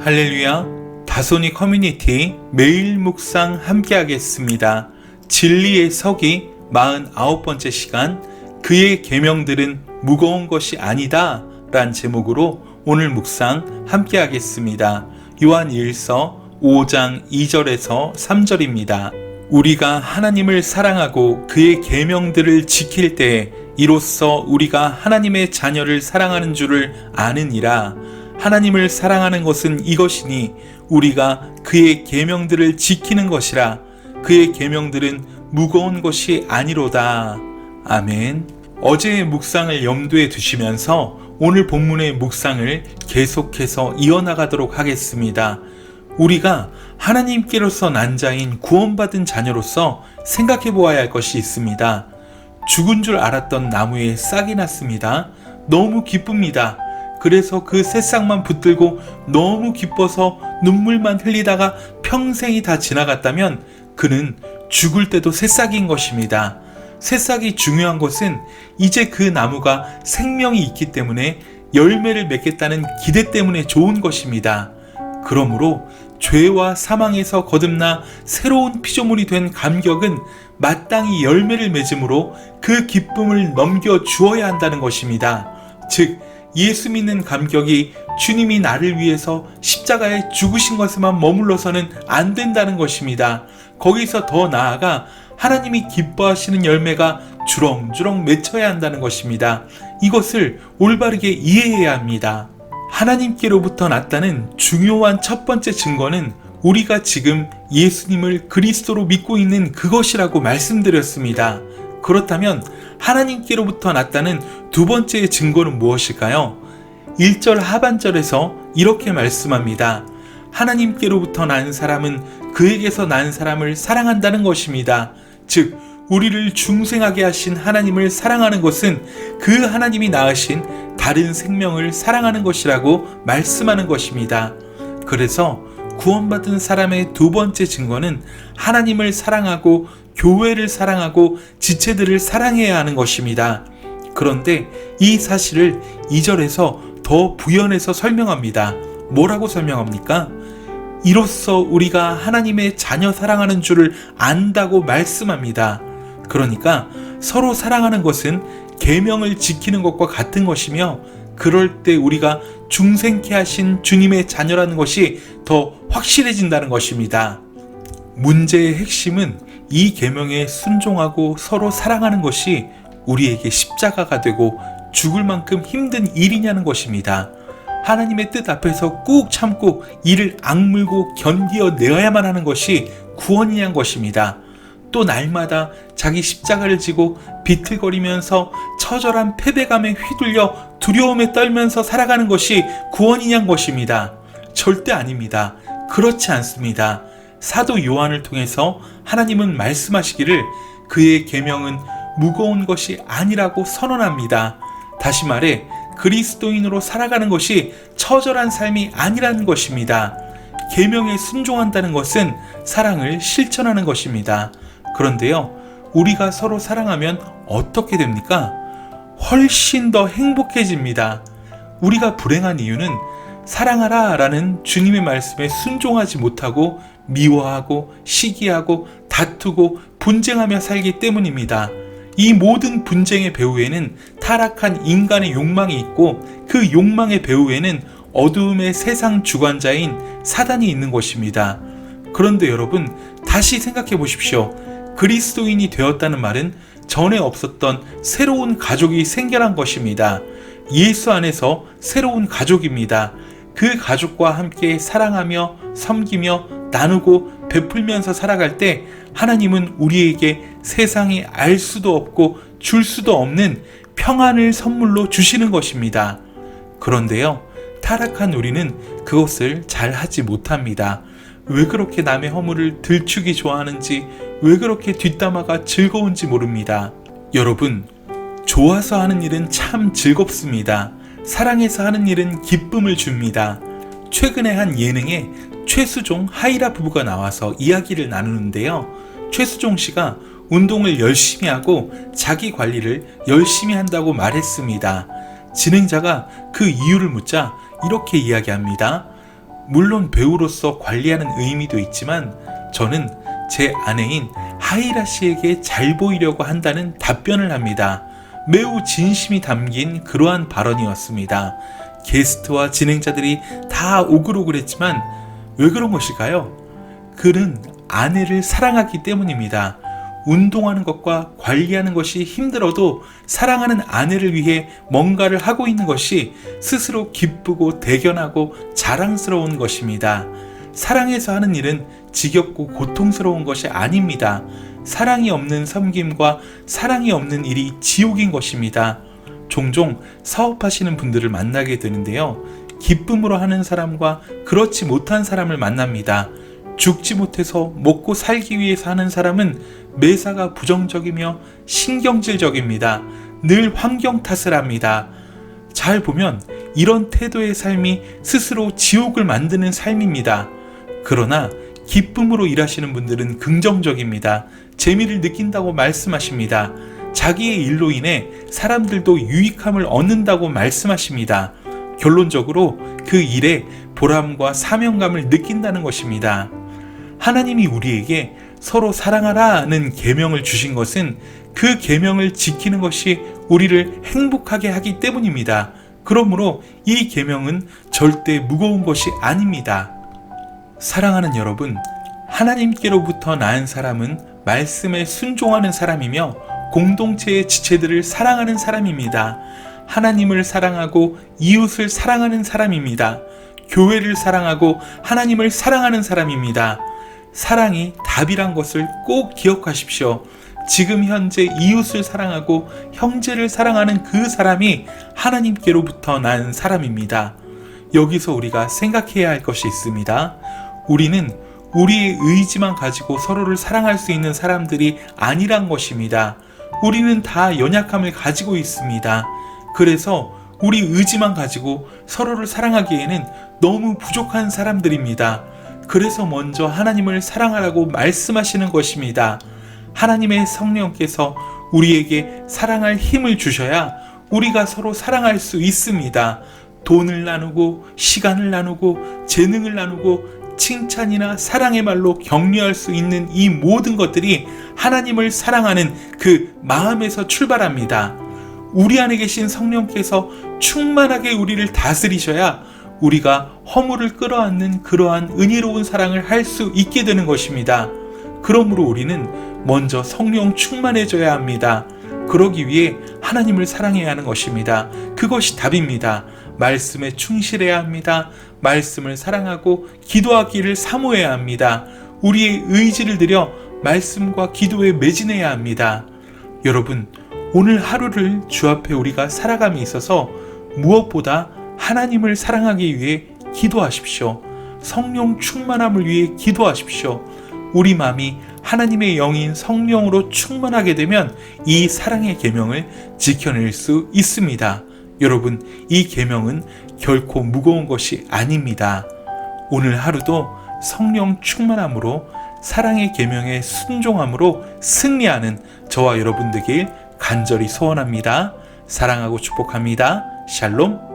할렐루야, 다소니 커뮤니티 매일 묵상 함께 하겠습니다. 진리의 서기 49번째 시간, 그의 계명들은 무거운 것이 아니다 란 제목으로 오늘 묵상 함께 하겠습니다. 요한 1서 5장 2절에서 3절입니다. 우리가 하나님을 사랑하고 그의 계명들을 지킬 때에 이로써 우리가 하나님의 자녀를 사랑하는 줄을 아느니라. 하나님을 사랑하는 것은 이것이니 우리가 그의 계명들을 지키는 것이라. 그의 계명들은 무거운 것이 아니로다. 아멘. 어제의 묵상을 염두에 두시면서 오늘 본문의 묵상을 계속해서 이어나가도록 하겠습니다. 우리가 하나님께로서 난 자인 구원받은 자녀로서 생각해 보아야 할 것이 있습니다. 죽은 줄 알았던 나무에 싹이 났습니다. 너무 기쁩니다. 그래서 그 새싹만 붙들고 너무 기뻐서 눈물만 흘리다가 평생이 다 지나갔다면 그는 죽을 때도 새싹인 것입니다. 새싹이 중요한 것은 이제 그 나무가 생명이 있기 때문에 열매를 맺겠다는 기대 때문에 좋은 것입니다. 그러므로 죄와 사망에서 거듭나 새로운 피조물이 된 감격은 마땅히 열매를 맺음으로 그 기쁨을 넘겨 주어야 한다는 것입니다. 즉, 예수 믿는 감격이 주님이 나를 위해서 십자가에 죽으신 것에만 머물러서는 안 된다는 것입니다. 거기서 더 나아가 하나님이 기뻐하시는 열매가 주렁주렁 맺혀야 한다는 것입니다. 이것을 올바르게 이해해야 합니다. 하나님께로부터 났다는 중요한 첫 번째 증거는 우리가 지금 예수님을 그리스도로 믿고 있는 그것이라고 말씀드렸습니다. 그렇다면 하나님께로부터 났다는 두 번째의 증거는 무엇일까요? 1절 하반절에서 이렇게 말씀합니다. 하나님께로부터 난 사람은 그에게서 난 사람을 사랑한다는 것입니다. 즉, 우리를 중생하게 하신 하나님을 사랑하는 것은 그 하나님이 낳으신 다른 생명을 사랑하는 것이라고 말씀하는 것입니다. 그래서 구원받은 사람의 두 번째 증거는 하나님을 사랑하고 교회를 사랑하고 지체들을 사랑해야 하는 것입니다. 그런데 이 사실을 2절에서 더 부연해서 설명합니다. 뭐라고 설명합니까? 이로써 우리가 하나님의 자녀 사랑하는 줄을 안다고 말씀합니다. 그러니까 서로 사랑하는 것은 계명을 지키는 것과 같은 것이며, 그럴 때 우리가 중생케 하신 주님의 자녀라는 것이 더 확실해진다는 것입니다. 문제의 핵심은 이 계명에 순종하고 서로 사랑하는 것이 우리에게 십자가가 되고 죽을 만큼 힘든 일이냐는 것입니다. 하나님의 뜻 앞에서 꾹 참고 이를 악물고 견디어내야만 하는 것이 구원이란 것입니다. 또 날마다 자기 십자가를 지고 비틀거리면서 처절한 패배감에 휘둘려 두려움에 떨면서 살아가는 것이 구원이란 것입니다. 절대 아닙니다. 그렇지 않습니다. 사도 요한을 통해서 하나님은 말씀하시기를 그의 계명은 무거운 것이 아니라고 선언합니다. 다시 말해 그리스도인으로 살아가는 것이 처절한 삶이 아니라는 것입니다. 계명에 순종한다는 것은 사랑을 실천하는 것입니다. 그런데요, 우리가 서로 사랑하면 어떻게 됩니까? 훨씬 더 행복해집니다. 우리가 불행한 이유는 사랑하라 라는 주님의 말씀에 순종하지 못하고 미워하고 시기하고 다투고 분쟁하며 살기 때문입니다. 이 모든 분쟁의 배후에는 타락한 인간의 욕망이 있고, 그 욕망의 배후에는 어두움의 세상 주관자인 사단이 있는 것입니다. 그런데 여러분, 다시 생각해 보십시오. 그리스도인이 되었다는 말은 전에 없었던 새로운 가족이 생겨난 것입니다. 예수 안에서 새로운 가족입니다. 그 가족과 함께 사랑하며 섬기며 나누고 베풀면서 살아갈 때 하나님은 우리에게 세상이 알 수도 없고 줄 수도 없는 평안을 선물로 주시는 것입니다. 그런데요, 타락한 우리는 그것을 잘 하지 못합니다. 왜 그렇게 남의 허물을 들추기 좋아하는지, 왜 그렇게 뒷담화가 즐거운지 모릅니다. 여러분, 좋아서 하는 일은 참 즐겁습니다. 사랑해서 하는 일은 기쁨을 줍니다. 최근에 한 예능에 최수종, 하이라 부부가 나와서 이야기를 나누는데요. 최수종 씨가 운동을 열심히 하고 자기 관리를 열심히 한다고 말했습니다. 진행자가 그 이유를 묻자 이렇게 이야기합니다. 물론 배우로서 관리하는 의미도 있지만 저는 제 아내인 하이라 씨에게 잘 보이려고 한다는 답변을 합니다. 매우 진심이 담긴 그러한 발언이었습니다. 게스트와 진행자들이 다 오글오글했지만 왜 그런 것일까요? 그는 아내를 사랑하기 때문입니다. 운동하는 것과 관리하는 것이 힘들어도 사랑하는 아내를 위해 뭔가를 하고 있는 것이 스스로 기쁘고 대견하고 자랑스러운 것입니다. 사랑해서 하는 일은 지겹고 고통스러운 것이 아닙니다. 사랑이 없는 섬김과 사랑이 없는 일이 지옥인 것입니다. 종종 사업하시는 분들을 만나게 되는데요. 기쁨으로 하는 사람과 그렇지 못한 사람을 만납니다. 죽지 못해서 먹고 살기 위해서 하는 사람은 매사가 부정적이며 신경질적입니다. 늘 환경 탓을 합니다. 잘 보면 이런 태도의 삶이 스스로 지옥을 만드는 삶입니다. 그러나 기쁨으로 일하시는 분들은 긍정적입니다. 재미를 느낀다고 말씀하십니다. 자기의 일로 인해 사람들도 유익함을 얻는다고 말씀하십니다. 결론적으로 그 일에 보람과 사명감을 느낀다는 것입니다. 하나님이 우리에게 서로 사랑하라는 계명을 주신 것은 그 계명을 지키는 것이 우리를 행복하게 하기 때문입니다. 그러므로 이 계명은 절대 무거운 것이 아닙니다. 사랑하는 여러분, 하나님께로부터 낳은 사람은 말씀에 순종하는 사람이며 공동체의 지체들을 사랑하는 사람입니다. 하나님을 사랑하고 이웃을 사랑하는 사람입니다. 교회를 사랑하고 하나님을 사랑하는 사람입니다. 사랑이 답이란 것을 꼭 기억하십시오. 지금 현재 이웃을 사랑하고 형제를 사랑하는 그 사람이 하나님께로부터 난 사람입니다. 여기서 우리가 생각해야 할 것이 있습니다. 우리는 우리의 의지만 가지고 서로를 사랑할 수 있는 사람들이 아니란 것입니다. 우리는 다 연약함을 가지고 있습니다. 그래서 우리 의지만 가지고 서로를 사랑하기에는 너무 부족한 사람들입니다. 그래서 먼저 하나님을 사랑하라고 말씀하시는 것입니다. 하나님의 성령께서 우리에게 사랑할 힘을 주셔야 우리가 서로 사랑할 수 있습니다. 돈을 나누고 시간을 나누고 재능을 나누고 칭찬이나 사랑의 말로 격려할 수 있는 이 모든 것들이 하나님을 사랑하는 그 마음에서 출발합니다. 우리 안에 계신 성령께서 충만하게 우리를 다스리셔야 우리가 허물을 끌어안는 그러한 은혜로운 사랑을 할 수 있게 되는 것입니다. 그러므로 우리는 먼저 성령 충만해져야 합니다. 그러기 위해 하나님을 사랑해야 하는 것입니다. 그것이 답입니다. 말씀에 충실해야 합니다. 말씀을 사랑하고 기도하기를 사모해야 합니다. 우리의 의지를 들여 말씀과 기도에 매진해야 합니다. 여러분, 오늘 하루를 주 앞에 우리가 살아감에 있어서 무엇보다 하나님을 사랑하기 위해 기도하십시오. 성령 충만함을 위해 기도하십시오. 우리 마음이 하나님의 영인 성령으로 충만하게 되면 이 사랑의 계명을 지켜낼 수 있습니다. 여러분, 이 계명은 결코 무거운 것이 아닙니다. 오늘 하루도 성령 충만함으로 사랑의 계명에 순종함으로 승리하는 저와 여러분 되길 간절히 소원합니다. 사랑하고 축복합니다. 샬롬.